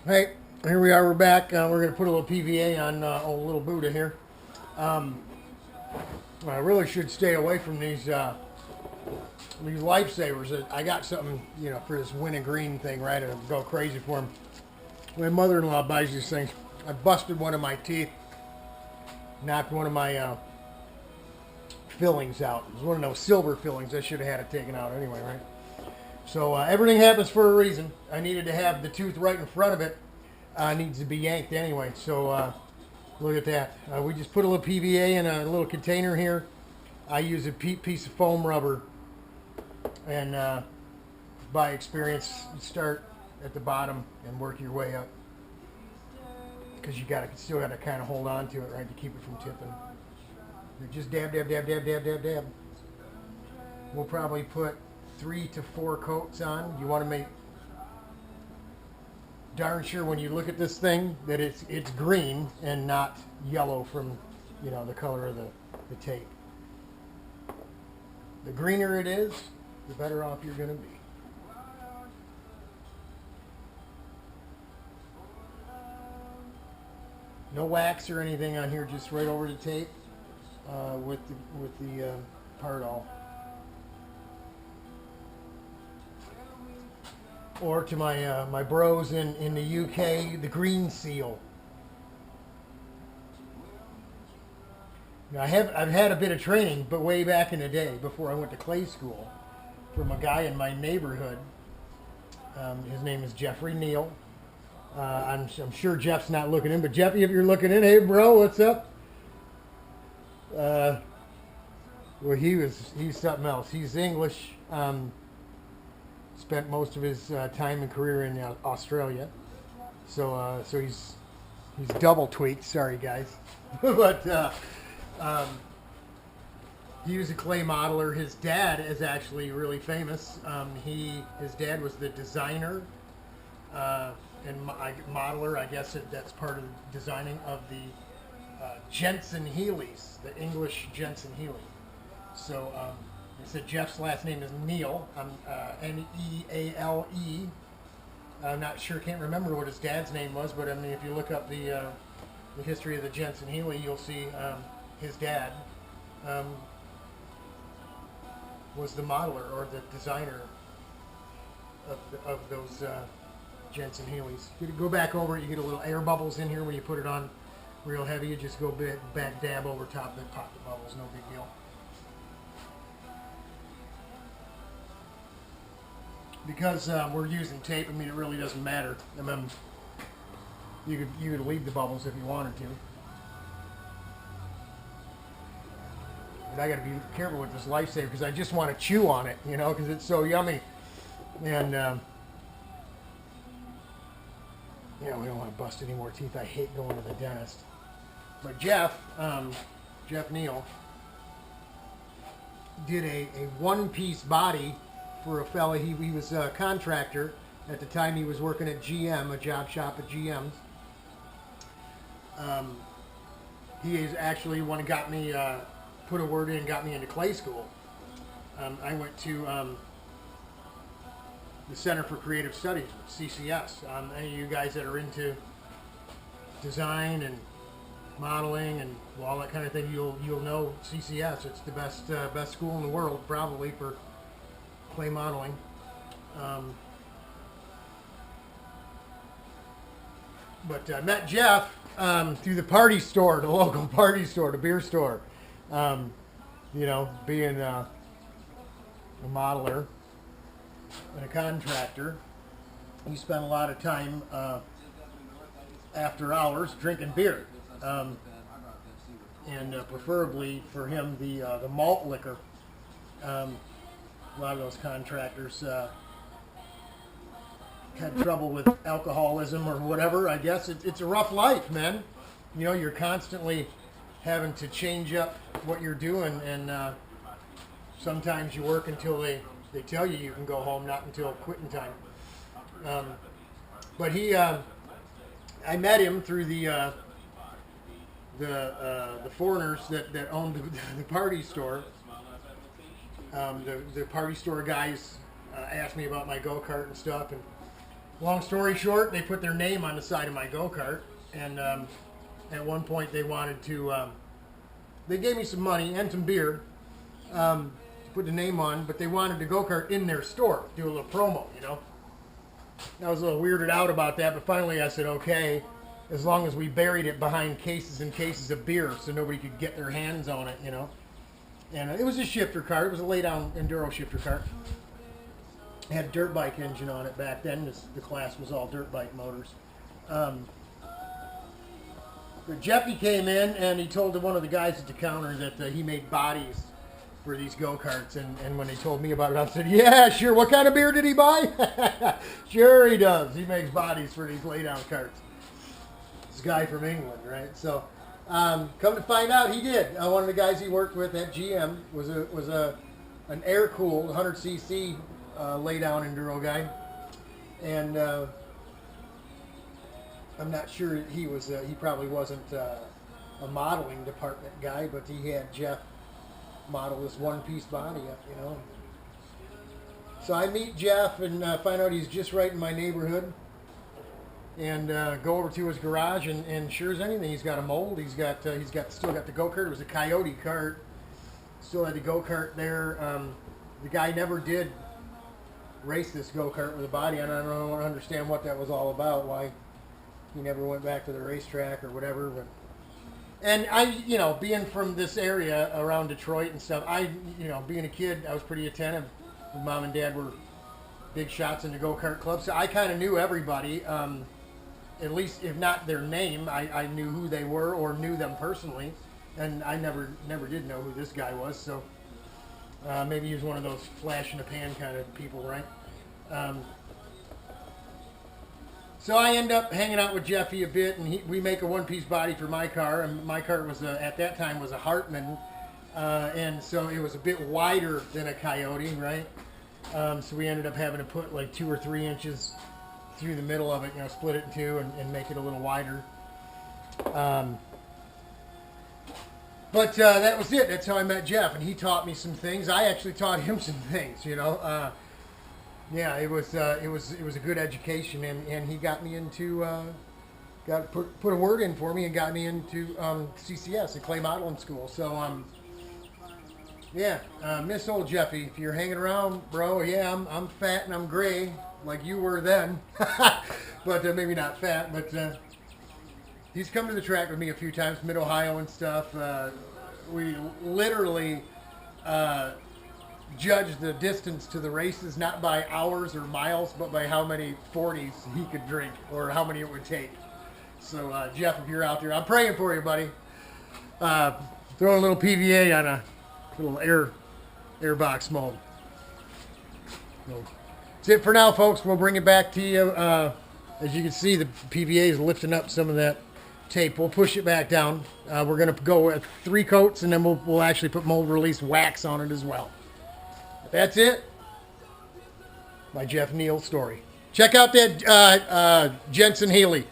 Hey, here we are. We're back. We're going to put a little PVA on old little Buddha here. Um, I really should stay away from these lifesavers. I got something, for this win and green thing, right? And I'll go crazy for them. My mother-in-law buys these things. I busted one of my teeth, knocked one of my fillings out. It was one of those silver fillings. I should have had it taken out anyway, right? So everything happens for a reason. I needed to have the tooth right in front of it. Needs to be yanked anyway. So look at that. We just put a little PVA in a little container here. I use a piece of foam rubber. And by experience, you start at the bottom and work your way up. Because you still got to kind of hold on to it, right, to keep it from tipping. You just dab, dab, dab, dab, dab, dab, dab. We'll probably put 3 to 4 coats on. You want to make darn sure when you look at this thing that it's green and not yellow from the color of the tape. The greener it is, the better off you're going to be. No wax or anything on here, just right over the tape with the part all. Or to my bros in the UK, the green seal. Now I've had a bit of training, but way back in the day, before I went to clay school, from a guy in my neighborhood. His name is Jeffrey Neale. I'm sure Jeff's not looking in, but Jeff, if you're looking in, hey bro, what's up? Well, he's something else. He's English. Spent most of his time and career in Australia, so he's double tweaked. Sorry, guys, but he was a clay modeler. His dad is actually really famous. His dad was the designer and modeler. I guess that's part of the designing of the Jensen Healys, the English Jensen Healy. So. He said Jeff's last name is Neale. Neale. I'm not sure, can't remember what his dad's name was, but I mean, if you look up the history of the Jensen Healy, you'll see his dad was the modeler or the designer of those Jensen Healys. You go back over it, you get a little air bubbles in here when you put it on real heavy. You just go back, dab over top, then pop the bubbles. No big deal. Because we're using tape, I mean, it really doesn't matter. I mean, you could leave the bubbles if you wanted to. But I got to be careful with this lifesaver because I just want to chew on it, because it's so yummy. And we don't want to bust any more teeth. I hate going to the dentist. But Jeff Neale, did a one-piece body for a fella. He was a contractor at the time. He was working at GM, a job shop at GM's. He is actually one who got me put a word in and got me into clay school. I went to the Center for Creative Studies, CCS. Any of you guys that are into design and modeling and all that kind of thing, you'll know CCS. It's the best school in the world, probably, for clay modeling. But I met Jeff through the party store, the local party store, the beer store. Being a modeler and a contractor, he spent a lot of time after hours drinking beer, and preferably for him the malt liquor. A lot of those contractors had trouble with alcoholism or whatever. I guess it's a rough life, man. You're constantly having to change up what you're doing, and sometimes you work until they tell you can go home, not until quitting time. But I met him through the foreigners that owned the party store. The party store guys asked me about my go-kart and stuff, and long story short, they put their name on the side of my go-kart, and at one point they wanted to, they gave me some money and some beer to put the name on, but they wanted the go-kart in their store, do a little promo, you know. I was a little weirded out about that, but finally I said, okay, as long as we buried it behind cases and cases of beer so nobody could get their hands on it, you know. And it was a shifter kart. It was a lay-down enduro shifter kart. It had a dirt bike engine on it back then. The class was all dirt bike motors. But Jeffy came in and he told one of the guys at the counter that he made bodies for these go-karts. And when they told me about it, I said, yeah, sure. What kind of beer did he buy? Sure he does. He makes bodies for these lay-down karts. This guy from England, right? So come to find out, he did. One of the guys he worked with at GM was an air-cooled 100cc lay-down enduro guy. And I'm not sure he was. He probably wasn't a modeling department guy, but he had Jeff model this one-piece body up, you know. So I meet Jeff and find out he's just right in my neighborhood, and go over to his garage, and sure as anything, he's got a mold. He's still got the go-kart. It was a Coyote kart. Still had the go-kart there. The guy never did race this go-kart with a body, and I don't understand what that was all about. Why he never went back to the racetrack or whatever. But, and I, you know, being from this area around Detroit and stuff, being a kid, I was pretty attentive. Mom and Dad were big shots in the go-kart club, so I kind of knew everybody. At least, if not their name, I knew who they were or knew them personally. And I never did know who this guy was, so maybe he was one of those flash in the pan kind of people, right? So I end up hanging out with Jeffy a bit, and we make a one-piece body for my car. And my car was at that time was a Hartman, and so it was a bit wider than a Coyote, right? So we ended up having to put like 2 or 3 inches through the middle of it, you know, split it in two and make it a little wider. But that was it. That's how I met Jeff, and he taught me some things. I actually taught him some things, you know. Yeah, it was a good education, and he got me into put a word in for me and got me into CCS, a clay modeling school. So yeah, miss old Jeffy. If you're hanging around, bro, yeah, I'm fat and I'm gray like you were then, but maybe not fat, but. He's come to the track with me a few times, Mid-Ohio and stuff. We literally judged the distance to the races, not by hours or miles, but by how many 40s he could drink or how many it would take. So, Jeff, if you're out there, I'm praying for you, buddy. Throw a little PVA on a little air box mold. So, that's it for now, folks. We'll bring it back to you. As you can see, the PVA is lifting up some of that tape. We'll push it back down. We're going to go with 3 coats, and then we'll actually put mold release wax on it as well. But that's it. My Jeff Neale story. Check out that Jensen Healy.